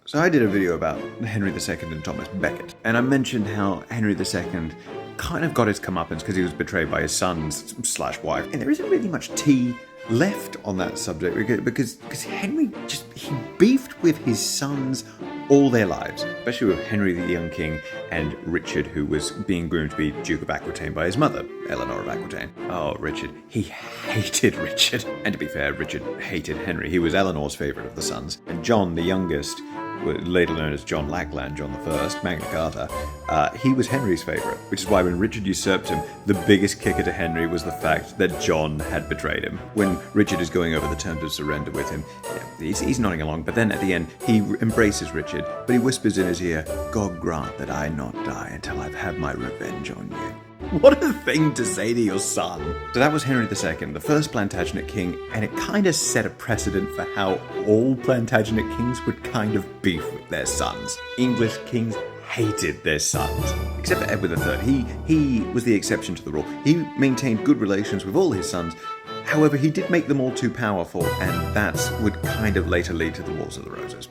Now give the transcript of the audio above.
So I did a video about Henry II and Thomas Becket, and I mentioned how Henry II kind of got his comeuppance because he was betrayed by his sons / wife. And there isn't really much tea left on that subject because Henry he beefed with his sons all their lives, especially with Henry the young king and Richard, who was being groomed to be Duke of Aquitaine by his mother, Eleanor of Aquitaine. Oh, Richard. He hated Richard. And to be fair, Richard hated Henry. He was Eleanor's favourite of the sons. And John, the youngest, later known as John Lackland, John I, Magna Carta, he was Henry's favourite, which is why when Richard usurped him, the biggest kicker to Henry was the fact that John had betrayed him. When Richard is going over the terms of surrender with him, he's nodding along, but then at the end, he embraces Richard, but he whispers in his ear, "God grant that I not die until I've had my revenge on you." What a thing to say to your son. So that was Henry II, the first Plantagenet king, and it kind of set a precedent for how all Plantagenet kings would kind of beef with their sons. English kings hated their sons, except for Edward III. He was the exception to the rule. He maintained good relations with all his sons. However, he did make them all too powerful, and that would kind of later lead to the Wars of the Roses.